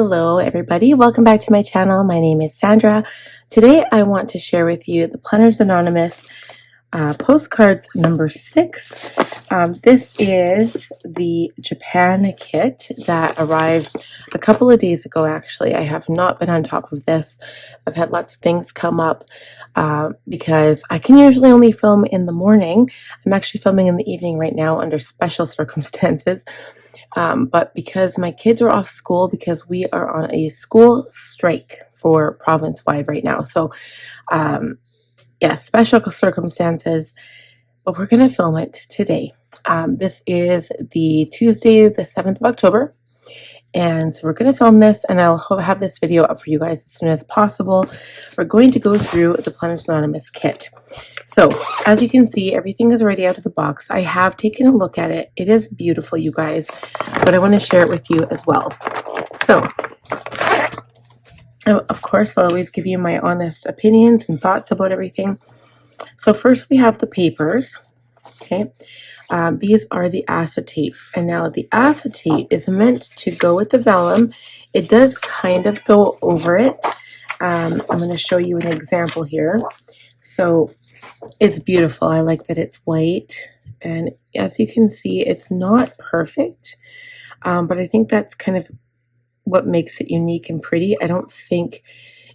Hello everybody, welcome back to my channel. My name is Sandra. Today I want to share with you the Planners Anonymous postcards number 6. This is the Japan kit that arrived a couple of days ago actually. I have not been on top of this. I've had lots of things come up because I can usually only film in the morning. I'm actually filming in the evening right now under special circumstances. But because my kids are off school, because we are on a school strike for province-wide right now. So, yeah, special circumstances, but we're going to film it today. This is the Tuesday, the 7th of October. And so we're going to film this, and I'll have this video up for you guys as soon as possible. We're going to go through the Planners Anonymous kit. So, as you can see, everything is already out of the box. I have taken a look at it. It is beautiful, you guys, but I want to share it with you as well. So, of course, I'll always give you my honest opinions and thoughts about everything. So first we have the papers, okay? These are the acetates, and now the acetate is meant to go with the vellum. It does kind of go over it. I'm going to show you an example here. So it's beautiful. I like that it's white, and as you can see, it's not perfect, but I think that's kind of what makes it unique and pretty. I don't think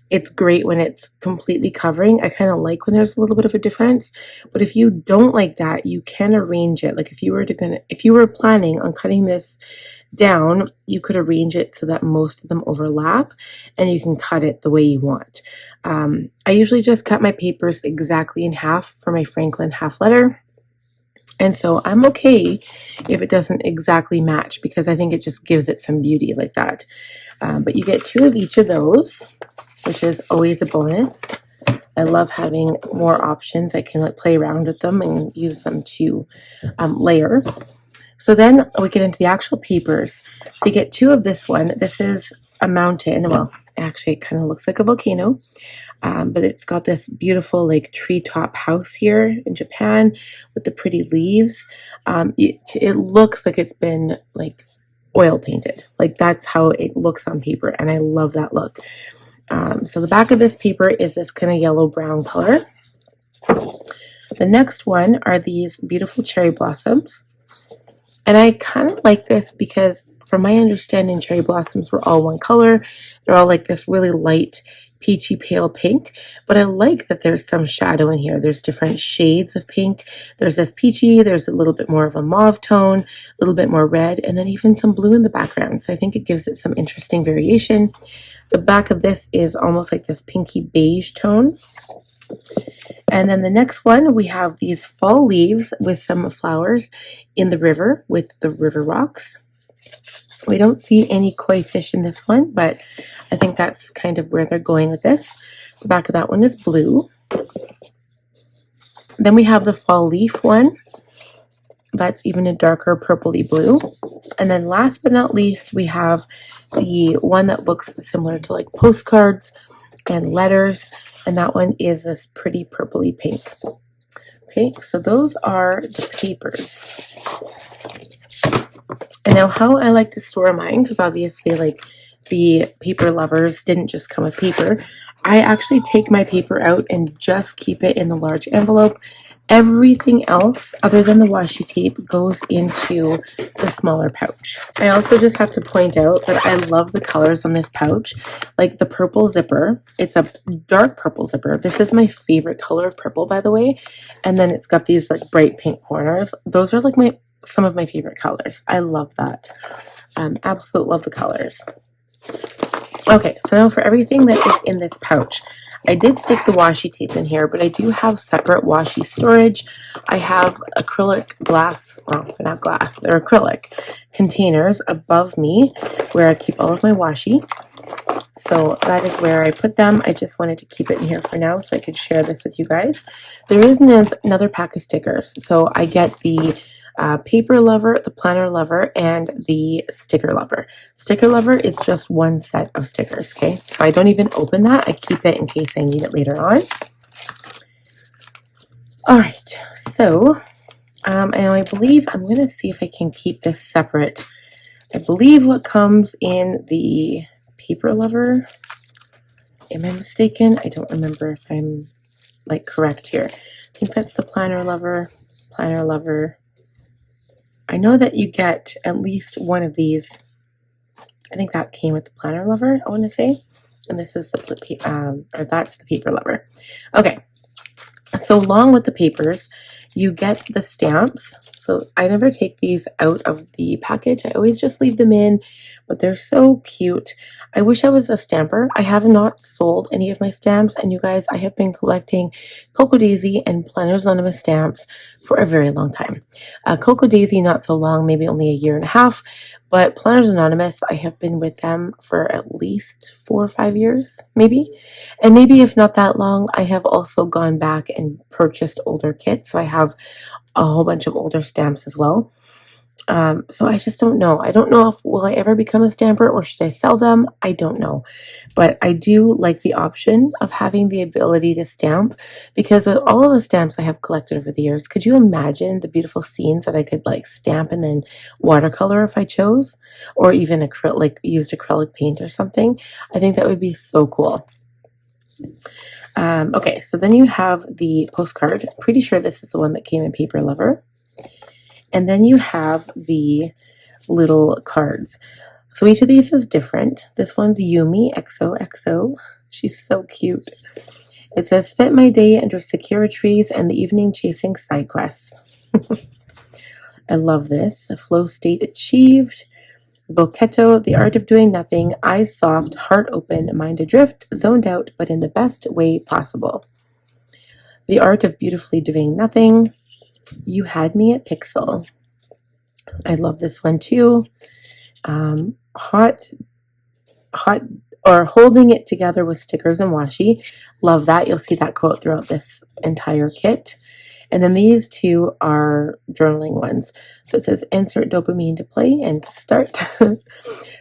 it's great when it's completely covering. I kind of like when there's a little bit of a difference, but if you don't like that, you can arrange it. Like if you were planning on cutting this down, you could arrange it so that most of them overlap and you can cut it the way you want. I usually just cut my papers exactly in half for my Franklin half letter. And so I'm okay if it doesn't exactly match, because I think it just gives it some beauty like that. But you get 2 of each of those, which is always a bonus. I love having more options. I can like play around with them and use them to layer. So then we get into the actual papers. So you get 2 of this one. This is a mountain. Well, actually it kind of looks like a volcano. But it's got this beautiful like treetop house here in Japan with the pretty leaves. It looks like it's been like oil painted. Like that's how it looks on paper, and I love that look. So the back of this paper is this kind of yellow brown color. The next one are these beautiful cherry blossoms, and I kind of like this because from my understanding, cherry blossoms were all one color. They're all like this really light peachy pale pink, but I like that there's some shadow in here. There's different shades of pink. There's this peachy, there's a little bit more of a mauve tone, a little bit more red, and then even some blue in the background. So I think it gives it some interesting variation. The back of this is almost like this pinky beige tone. And then the next one, we have these fall leaves with some flowers in the river with the river rocks. We don't see any koi fish in this one, but I think that's kind of where they're going with this. The back of that one is blue. Then we have the fall leaf one. That's even a darker purpley blue. And then last but not least, we have the one that looks similar to like postcards and letters. And that one is this pretty purpley pink. Okay, so those are the papers. And now how I like to store mine, because obviously like the paper lovers didn't just come with paper. I actually take my paper out and just keep it in the large envelope. Everything else other than the washi tape goes into the smaller pouch. I also just have to point out that I love the colors on this pouch. Like the purple zipper, it's a dark purple zipper. This is my favorite color of purple, by the way. And then it's got these like bright pink corners. Those are like some of my favorite colors. I love that. Absolutely love the colors. Okay, so now for everything that is in this pouch, I did stick the washi tape in here, but I do have separate washi storage. I have acrylic glass, well, they're not glass, they're acrylic containers above me where I keep all of my washi. So that is where I put them. I just wanted to keep it in here for now so I could share this with you guys. There is another pack of stickers. So I get the paper lover, the planner lover, and the sticker lover. Sticker lover is just one set of stickers, okay? So I don't even open that. I keep it in case I need it later on. All right, so and I believe I'm going to see if I can keep this separate. I believe what comes in the paper lover. Am I mistaken? I don't remember if I'm like correct here. I think that's the planner lover. Planner lover. I know that you get at least one of these. I think that came with the planner lover, I want to say. And this is the, or that's the paper lover. Okay. So along with the papers, you get the stamps. So I never take these out of the package. I always just leave them in, but they're so cute. I wish I was a stamper. I have not sold any of my stamps, and you guys, I have been collecting Cocoa Daisy and Planners Anonymous stamps for a very long time. Cocoa Daisy, not so long, maybe only a year and a half, but Planners Anonymous, I have been with them for at least 4 or 5 years, maybe. And maybe if not that long, I have also gone back and purchased older kits. So I have a whole bunch of older stamps as well. So I just don't know. I don't know if will I ever become a stamper or should I sell them? I don't know. But I do like the option of having the ability to stamp, because of all of the stamps I have collected over the years, could you imagine the beautiful scenes that I could like stamp and then watercolor if I chose, or even used acrylic paint or something? I think that would be so cool. Okay, so then you have the postcard. Pretty sure this is the one that came in Paper Lover. And then you have the little cards. So each of these is different. This one's Yumi XOXO. She's so cute. It says, spent my day under sakura trees and the evening chasing side quests. I love this. A flow state achieved. Boketo, the art of doing nothing. Eyes soft, heart open, mind adrift, zoned out, but in the best way possible. The art of beautifully doing nothing. You had me at Pixel. I love this one too. Hot, or holding it together with stickers and washi. Love that. You'll see that quote throughout this entire kit. And then these two are journaling ones. So it says, insert dopamine to play and start.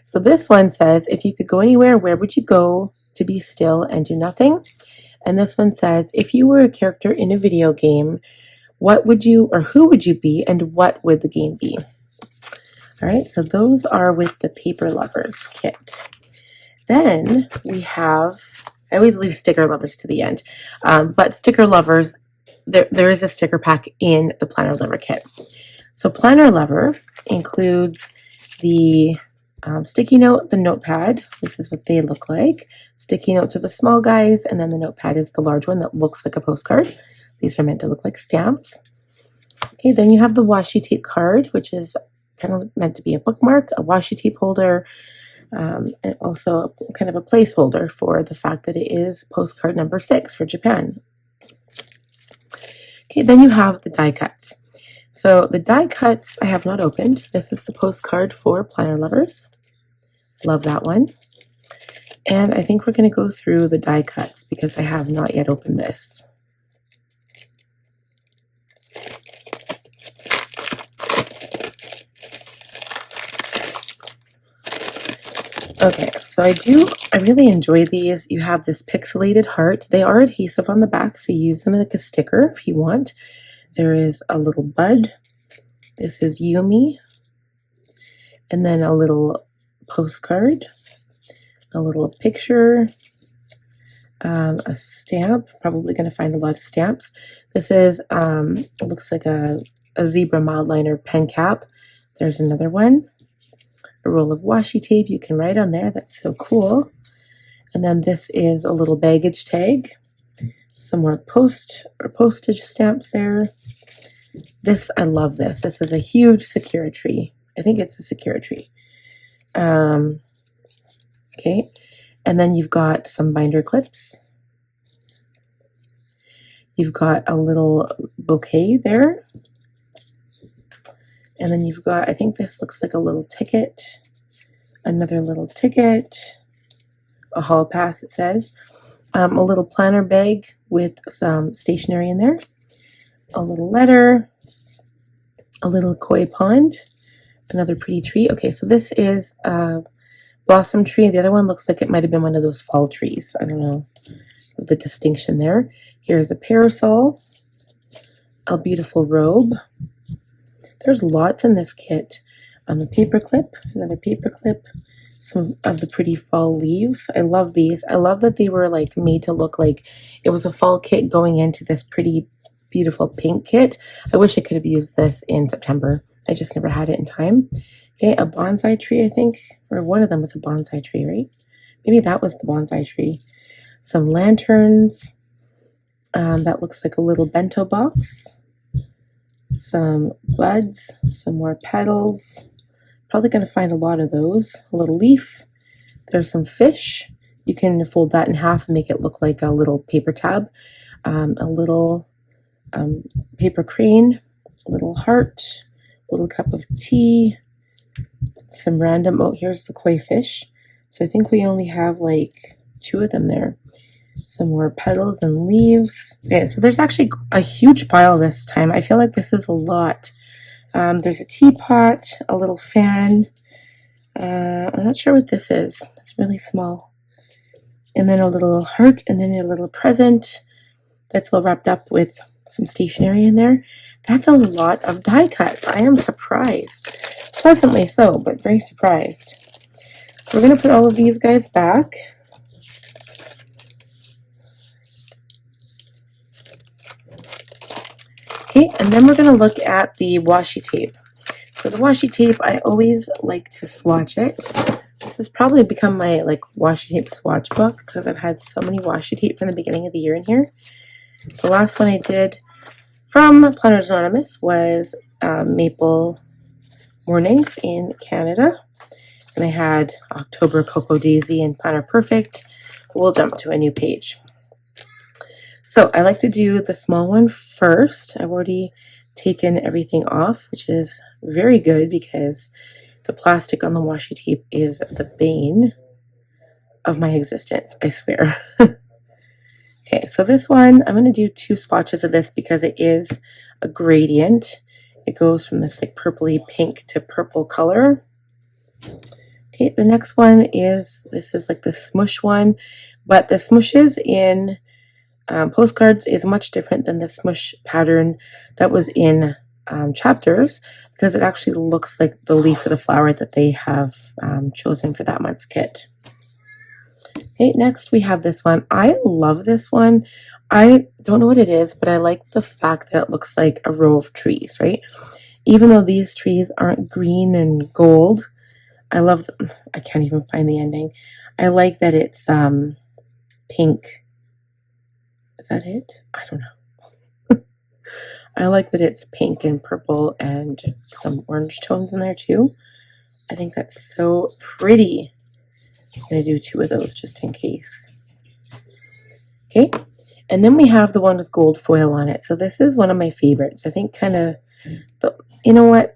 So this one says, if you could go anywhere, where would you go to be still and do nothing? And this one says, if you were a character in a video game, what would you, or who would you be, and what would the game be? All right, so those are with the Paper Lovers kit. Then we have, I always leave Sticker Lovers to the end, but Sticker Lovers, there is a sticker pack in the Planner Lover kit. So Planner Lover includes the sticky note, the notepad. This is what they look like. Sticky notes are the small guys, and then the notepad is the large one that looks like a postcard. These are meant to look like stamps. Okay, then you have the washi tape card, which is kind of meant to be a bookmark, a washi tape holder, and also kind of a placeholder for the fact that it is postcard number 6 for Japan. Okay, then you have the die cuts. So the die cuts I have not opened. This is the postcard for Planner Lovers. Love that one. And I think we're going to go through the die cuts because I have not yet opened this. Okay, so I really enjoy these. You have this pixelated heart. They are adhesive on the back, so you use them like a sticker if you want. There is a little bud. This is Yumi. And then a little postcard, a little picture, a stamp. Probably going to find a lot of stamps. This is, it looks like a zebra mildliner pen cap. There's another one. A roll of washi tape you can write on there. That's so cool. And then this is a little baggage tag. Some more postage stamps there. This, I love this. This is a huge sakura tree. I think it's a sakura tree. Okay. And then you've got some binder clips. You've got a little bouquet there. And then you've got, I think this looks like a little ticket, another little ticket, a hall pass it says, a little planner bag with some stationery in there, a little letter, a little koi pond, another pretty tree. Okay, so this is a blossom tree. The other one looks like it might have been one of those fall trees. I don't know the distinction there. Here's a parasol, a beautiful robe. There's lots in this kit. A paper clip, another paper clip, some of the pretty fall leaves. I love these. I love that they were like made to look like it was a fall kit going into this pretty beautiful pink kit. I wish I could have used this in September. I just never had it in time. Okay, a bonsai tree, I think, or one of them was a bonsai tree, right? Maybe that was the bonsai tree. Some lanterns. That looks like a little bento box. Some buds, some more petals. Probably going to find a lot of those. A little leaf. There's some fish. You can fold that in half and make it look like a little paper tab. A little paper crane, a little heart, a little cup of tea, some random, oh, here's the koi fish. So I think we only have like 2 of them there. Some more petals and leaves. Okay, so there's actually a huge pile this time. I feel like this is a lot. There's a teapot, a little fan. I'm not sure what this is. It's really small. And then a little heart, and then a little present that's all wrapped up with some stationery in there. That's a lot of die cuts. I am surprised. Pleasantly so, but very surprised. So we're going to put all of these guys back. Okay, and then we're going to look at the washi tape. So the washi tape, I always like to swatch it. This has probably become my like washi tape swatch book because I've had so many washi tape from the beginning of the year in here. The last one I did from Planners Anonymous was Maple Mornings in Canada. And I had October Cocoa Daisy and Planner Perfect. We'll jump to a new page. So I like to do the small one first. I've already taken everything off, which is very good because the plastic on the washi tape is the bane of my existence, I swear. Okay, so this one, I'm going to do 2 swatches of this because it is a gradient. It goes from this like purpley pink to purple color. Okay, the next one is, this is like the smush one, but the smushes in postcards is much different than the smush pattern that was in chapters because it actually looks like the leaf or the flower that they have chosen for that month's kit. Okay, next we have this one. I love this one. I don't know what it is, but I like the fact that it looks like a row of trees, right? Even though these trees aren't green and gold, I love, I can't even find the ending. I like that it's pink. Is that it? I don't know. I like that it's pink and purple and some orange tones in there too. I think that's so pretty. I'm going to do 2 of those just in case. Okay, and then we have the one with gold foil on it. So this is one of my favorites. I think kind of, you know what?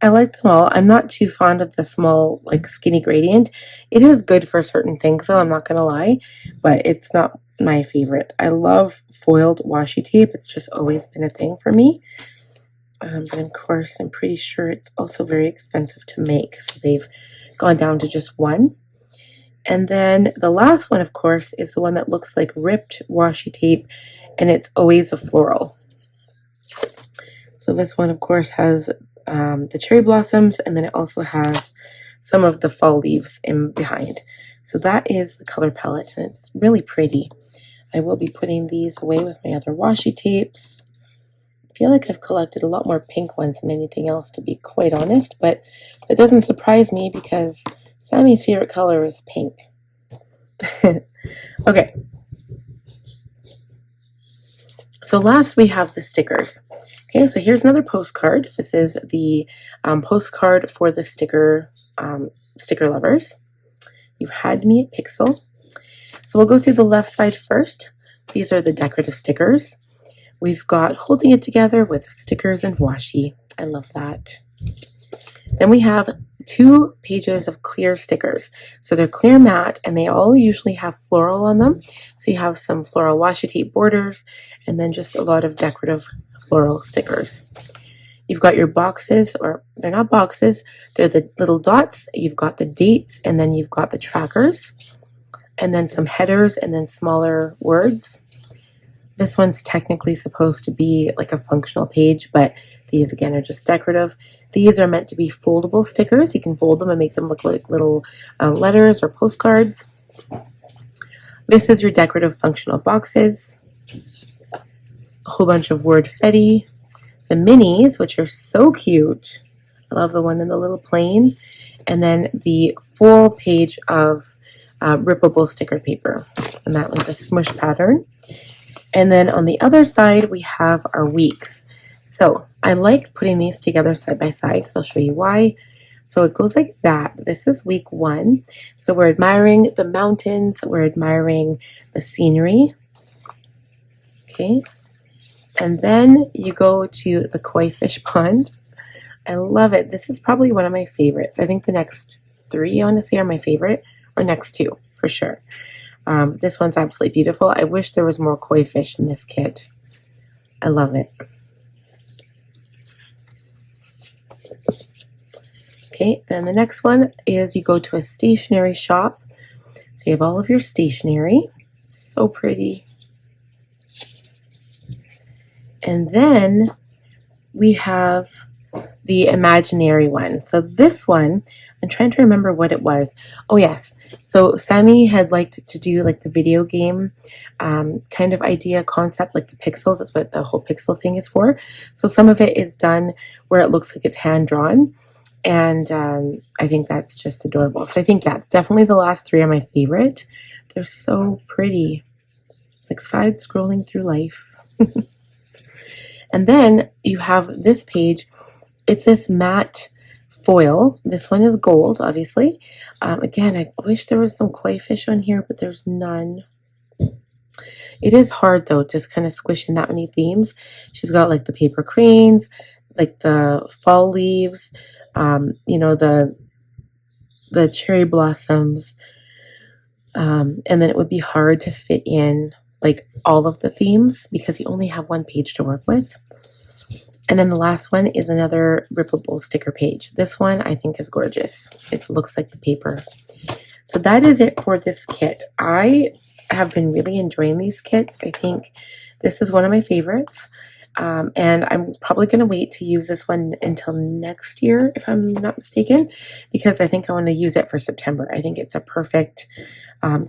I like them all. I'm not too fond of the small, like skinny gradient. It is good for certain things, though, I'm not going to lie, but it's not my favorite. I love foiled washi tape. It's just always been a thing for me. But of course, I'm pretty sure it's also very expensive to make, so they've gone down to just 1. And then the last one, of course, is the one that looks like ripped washi tape, and it's always a floral. So this one, of course, has the cherry blossoms, and then it also has some of the fall leaves in behind. So that is the color palette, and it's really pretty. I will be putting these away with my other washi tapes. I feel like I've collected a lot more pink ones than anything else, to be quite honest, but that doesn't surprise me because Sammy's favorite color is pink. Okay. So last we have the stickers. Okay, so here's another postcard. This is the postcard for the sticker lovers. You had me at Pixel. So we'll go through the left side first. These are the decorative stickers. We've got holding it together with stickers and washi. I love that. Then we have 2 pages of clear stickers. So they're clear matte and they all usually have floral on them. So you have some floral washi tape borders and then just a lot of decorative floral stickers. You've got your boxes, or they're not boxes, they're the little dots. You've got the dates and then you've got the trackers and then some headers and then smaller words. This one's technically supposed to be like a functional page, but These again are just decorative. These are meant to be foldable stickers. You can fold them and make them look like little letters or postcards. This is your decorative functional boxes. A whole bunch of word fetty. The minis, which are so cute. I love the one in the little plane. And then the full page of rippable sticker paper. And that one's a smush pattern. And then on the other side, we have our weeks. So I like putting these together side by side because I'll show you why. So it goes like that. This is week 1. So we're admiring the mountains. We're admiring the scenery. Okay. And then you go to the koi fish pond. I love it. This is probably one of my favorites. I think the next 3 I want to say are my favorite, or next 2 for sure. This one's absolutely beautiful. I wish there was more koi fish in this kit. I love it. Okay, then the next one is you go to a stationery shop. So you have all of your stationery. So pretty. And then we have the imaginary one. So this one, I'm trying to remember what it was. Oh yes, so Sammy had liked to do like the video game kind of idea concept, like the pixels. That's what the whole pixel thing is for. So some of it is done where it looks like it's hand drawn. And I think that's just adorable. So I think, yeah, definitely the last 3 are my favorite. They're so pretty. Like side scrolling through life. And then you have this page. It's this matte foil. This one is gold, obviously. Again, I wish there was some koi fish on here, but there's none. It is hard, though, just kind of squishing that many themes. She's got, like, the paper cranes, like the fall leaves, you know, the cherry blossoms. And then it would be hard to fit in, like, all of the themes because you only have 1 page to work with. And then the last one is another rippable sticker page. This one I think is gorgeous. It looks like the paper. So that is it for this kit. I have been really enjoying these kits. I think this is one of my favorites. And I'm probably going to wait to use this one until next year, if I'm not mistaken, because I think I want to use it for September. I think it's a perfect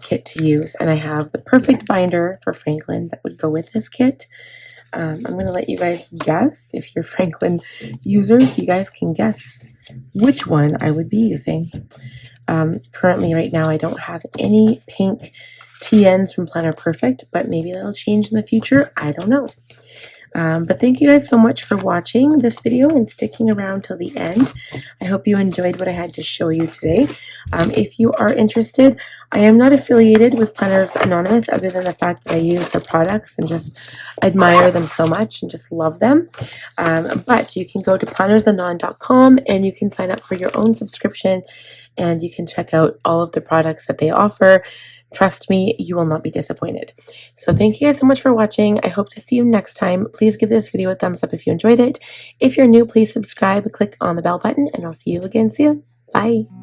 kit to use. And I have the perfect binder for Franklin that would go with this kit. I'm going to let you guys guess. If you're Franklin users, you guys can guess which one I would be using. Currently, right now, I don't have any pink TNs from Planner Perfect, but maybe that'll change in the future. I don't know. But thank you guys so much for watching this video and sticking around till the end. I hope you enjoyed what I had to show you today. If you are interested, I am not affiliated with Planners Anonymous other than the fact that I use their products and just admire them so much and just love them. But you can go to plannersanon.com and you can sign up for your own subscription and you can check out all of the products that they offer. Trust me, you will not be disappointed. So thank you guys so much for watching. I hope to see you next time. Please give this video a thumbs up if you enjoyed it. If you're new, please subscribe, click on the bell button, and I'll see you again soon. Bye.